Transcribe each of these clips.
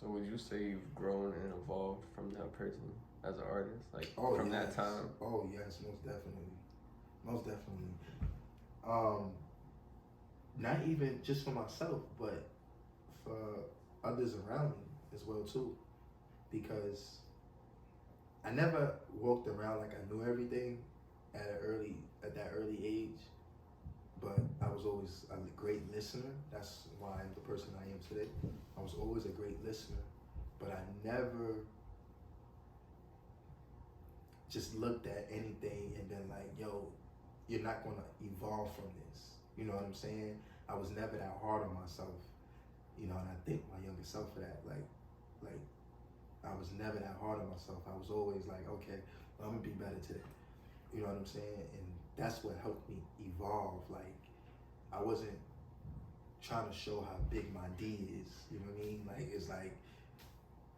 So would you say you've grown and evolved from that person as an artist, like from yes. that time? Oh yes, most definitely, most definitely. Um, Not even just for myself, but for others around me as well too, because I never walked around like I knew everything at that early age, but I was always a great listener. That's why I'm the person I am today. I was always a great listener, but I never just looked at anything and been like, yo, you're not gonna evolve from this. You know what I'm saying? I was never that hard on myself, and I thank my younger self for that. Like I was never that hard on myself. I was always like, okay, well, I'm gonna be better today. You know what I'm saying? And that's what helped me evolve. Like I wasn't trying to show how big my D is. You know what I mean? Like it's like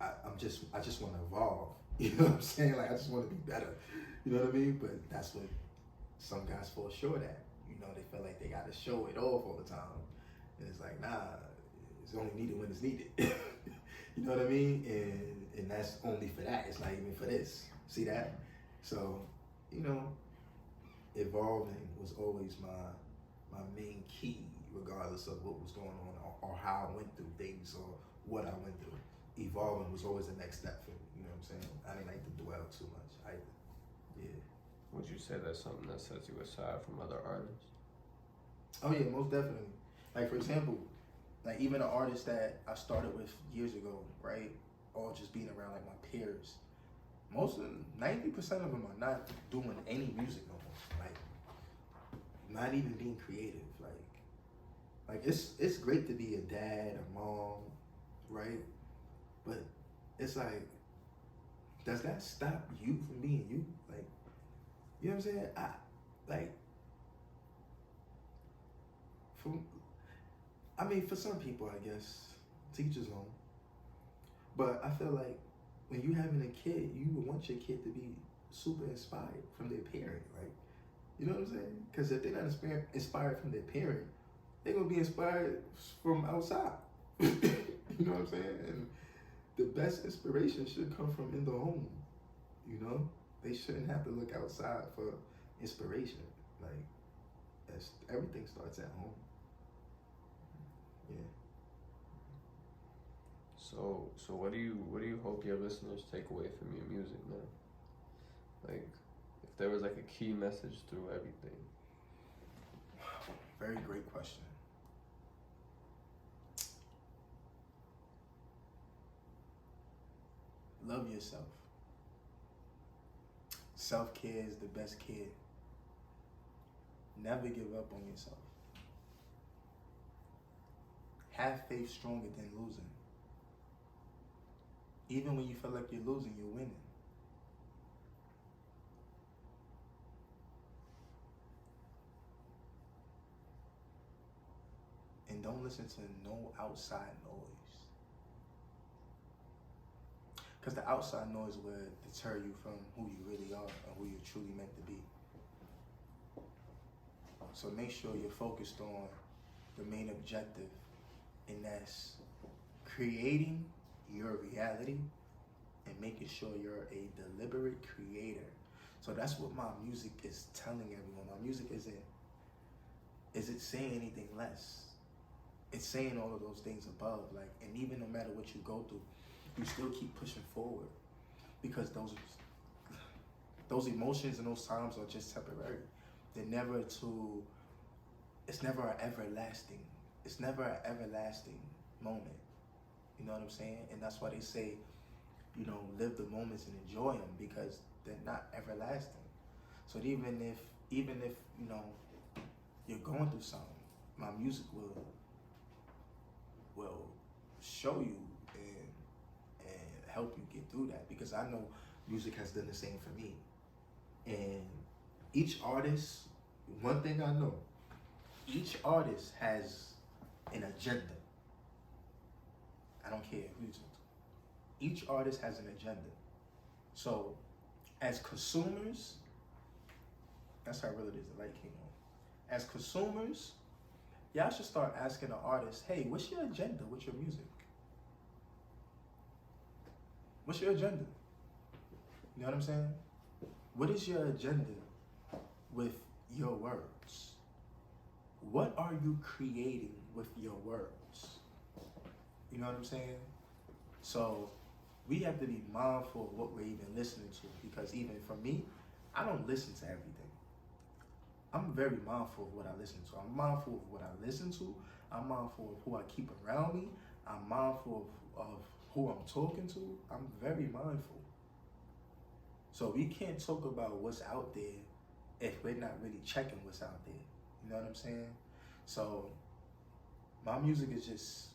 I just want to evolve. You know what I'm saying? Like I just want to be better. You know what I mean? But that's what some guys fall short at. They feel like they got to show it off all the time, and it's like, nah, it's only needed when it's needed. You know what I mean? And that's only for that. It's not even for this. See that? So, evolving was always my main key, regardless of what was going on or how I went through things or what I went through. Evolving was always the next step for me. You know what I'm saying? I didn't like to dwell too much either. Yeah. Would you say that's something that sets you aside from other artists? Oh yeah, most definitely. Like for example, like even an artist that I started with years ago, right? All just being around like my peers. 90% of them are not doing any music no more. Like not even being creative. Like it's great to be a dad, a mom, right? But it's like, does that stop you from being you? Like, you know what I'm saying? For some people, I guess, teachers own. But I feel like when you having a kid, you would want your kid to be super inspired from their parent. Like, you know what I'm saying? Because if they're not inspired from their parent, they're going to be inspired from outside. You know what I'm saying? And the best inspiration should come from in the home. They shouldn't have to look outside for inspiration. Like, everything starts at home. Yeah. So what do you hope your listeners take away from your music, man? Like, if there was like a key message through everything. Very great question. Love yourself. Self-care is the best care. Never give up on yourself. Have faith stronger than losing. Even when you feel like you're losing, you're winning. And don't listen to no outside noise. Because the outside noise will deter you from who you really are and who you're truly meant to be. So make sure you're focused on the main objective, and that's creating your reality and making sure you're a deliberate creator. So that's what my music is telling everyone. My music isn't saying anything less. It's saying all of those things above. Like, and even no matter what you go through, you still keep pushing forward, because those emotions and those times are just temporary. It's never an everlasting. It's never an everlasting moment. You know what I'm saying? And that's why they say, live the moments and enjoy them, because they're not everlasting. So even if you're going through something, my music will show you and help you get through that, because I know music has done the same for me. And each artist, one thing I know, each artist has an agenda. I don't care who's it. Each artist has an agenda. So, as consumers, that's how real it is. The light came on. As consumers, y'all should start asking the artist, hey, what's your agenda with your music? What's your agenda? You know what I'm saying? What is your agenda with your words? What are you creating with your words? You know what I'm saying? So we have to be mindful of what we're even listening to, because even for me, I don't listen to everything. I'm very mindful of what I listen to. I'm mindful of what I listen to. I'm mindful of who I keep around me. I'm mindful of who I'm talking to. I'm very mindful. So we can't talk about what's out there if we're not really checking what's out there. You know what I'm saying? So my music is just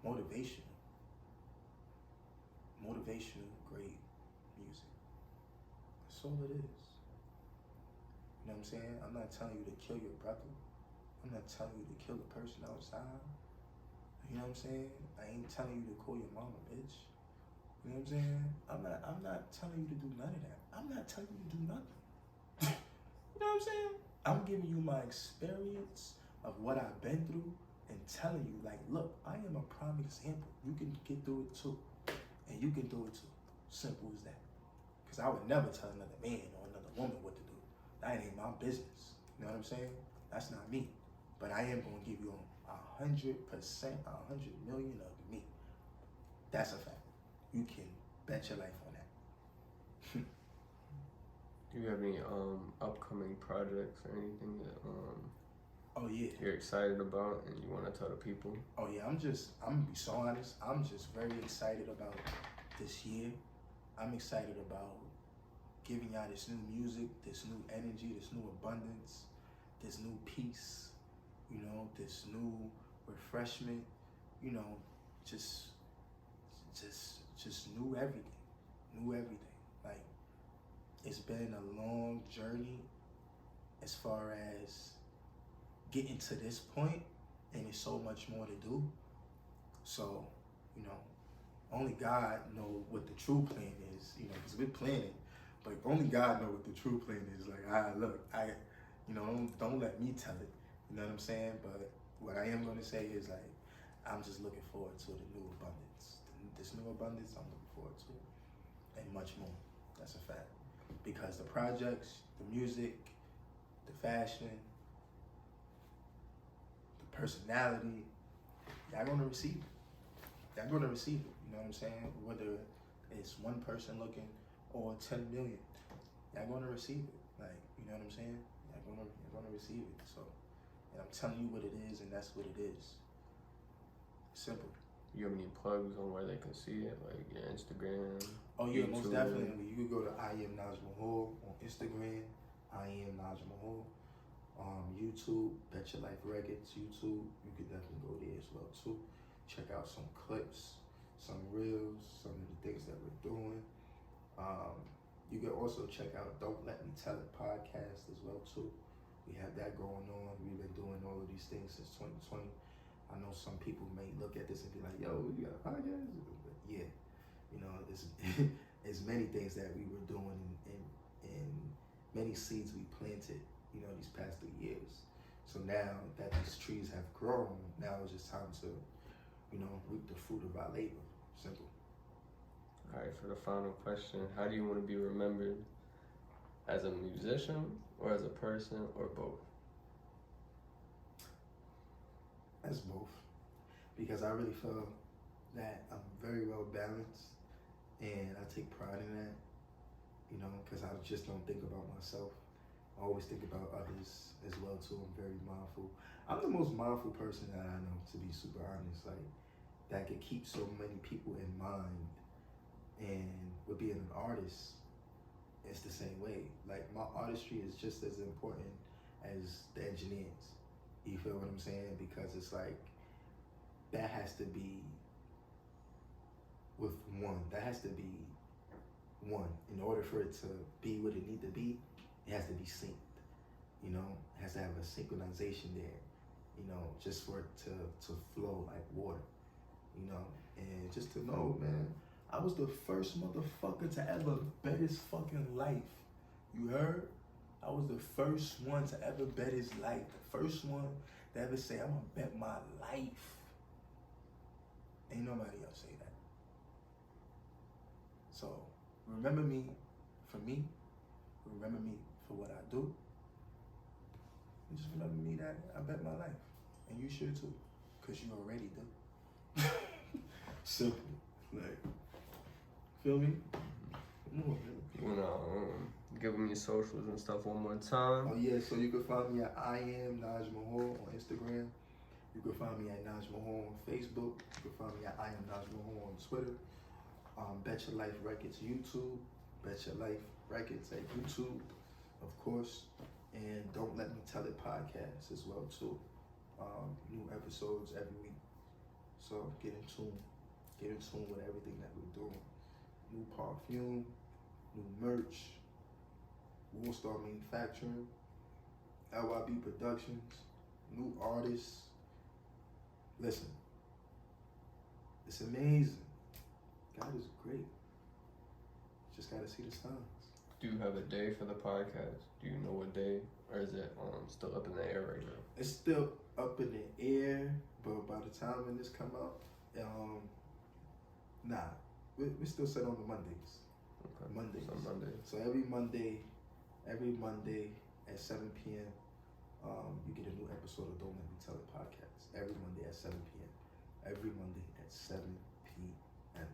motivational. Motivational, great music. That's all it is. You know what I'm saying? I'm not telling you to kill your brother. I'm not telling you to kill the person outside. You know what I'm saying? I ain't telling you to call your mom a bitch. You know what I'm saying? I'm not telling you to do none of that. I'm not telling you to do nothing. You know what I'm saying? I'm giving you my experience of what I've been through and telling you, like, look, I am a prime example. You can get through it too. And you can do it too. Simple as that. Because I would never tell another man or another woman what to do. That ain't my business. You know what I'm saying? That's not me. But I am going to give you 100%, 100 million of me. That's a fact. You can bet your life on that. Do you have any upcoming projects or anything that oh yeah, you're excited about and you want to tell the people? Oh yeah, I'm gonna be so honest. I'm just very excited about this year. I'm excited about giving y'all this new music, this new energy, this new abundance, this new peace, you know, this new refreshment, you know, just new everything. Like, it's been a long journey as far as getting to this point, and there's so much more to do. So, you know, only God know what the true plan is, you know, because we're planning, but only God know what the true plan is. Like, you know, don't let me tell it, you know what I'm saying? But what I am going to say is, like, I'm just looking forward to the new abundance. This new abundance, I'm looking forward to it, and much more. That's a fact. Because the projects, the music, the fashion, the personality, y'all gonna receive it. Y'all gonna receive it. You know what I'm saying? Whether it's one person looking or 10 million, y'all gonna receive it. Like, you know what I'm saying? Y'all gonna receive it. So, and I'm telling you what it is, and that's what it is. Simple. You have any plugs on where they can see it, like your Instagram? Oh yeah, YouTube? most definitely. You can go to I am Naj Mahal on Instagram. I am Naj Mahal. YouTube, Betyalife Records, YouTube. You could definitely go there as well too. Check out some clips, some reels, some of the things that we're doing. You can also check out Don't Let Me Tell It podcast as well too. We have that going on. We've been doing all of these things since 2020. I know some people may look at this and be like, yo, you got a podcast? But yeah, you know, it's many things that we were doing and many seeds we planted, you know, these past 3 years. So now that these trees have grown, now it's just time to, you know, reap the fruit of our labor. Simple. All right, for the final question, how do you want to be remembered? As a musician or as a person or both? As both, because I really feel that I'm very well balanced, and I take pride in that, you know, because I just don't think about myself. I always think about others as well too. I'm very mindful. I'm the most mindful person that I know, to be super honest, like, that could keep so many people in mind. And with being an artist, it's the same way. Like, my artistry is just as important as the engineers. You feel what I'm saying? Because it's like, that has to be with one. That has to be one. In order for it to be what it need to be, it has to be synced. You know, it has to have a synchronization there, you know, just for it to flow like water, you know. And just to know, man, I was the first motherfucker to ever bet his fucking life. You heard? I was the first one to ever bet his life. The first one to ever say, I'm gonna bet my life. Ain't nobody else say that. So remember me for me. Remember me for what I do. And just remember me that I bet my life. And you should too. Because you already do. Simple. Like, feel me? Come on, man. You wanna give them your socials and stuff one more time? Oh yeah, so you can find me at I am Naj Mahal on Instagram. You can find me at Naj Mahal on Facebook. You can find me at I am Naj Mahal on Twitter. Betyalife Records YouTube. Betyalife Records at YouTube, of course. And Don't Let Me Tell It podcast as well too. New episodes every week. So get in tune. Get in tune with everything that we're doing. New perfume, new merch, War Star Manufacturing, LYB Productions, new artists. Listen, it's amazing. God is great. Just gotta see the signs. Do you have a day for the podcast? Do you know what day? Or is it still up in the air right now? It's still up in the air, but by the time when this come out, we're still set on the Mondays. Okay. Mondays. So Monday. So every Monday at 7 p.m., you get a new episode of Don't Let Me Tell It podcast. Every Monday at 7 p.m. Every Monday at 7 p.m.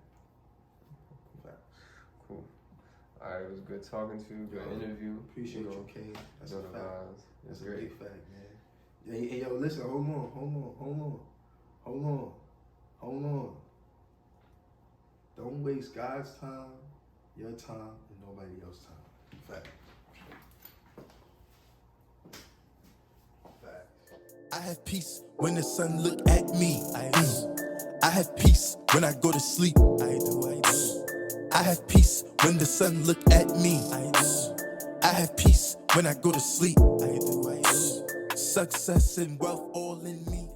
Cool. Alright, it was good talking to you. Good interview. Appreciate you, Kane. That's a fact. That's a great. big fact, man. Hey, yo, listen, hold on. Don't waste God's time, your time, and nobody else's time. Fact. I have peace when the sun look at me. I have peace when I go to sleep. I have peace when the sun look at me. I have peace when I go to sleep. Success and wealth all in me.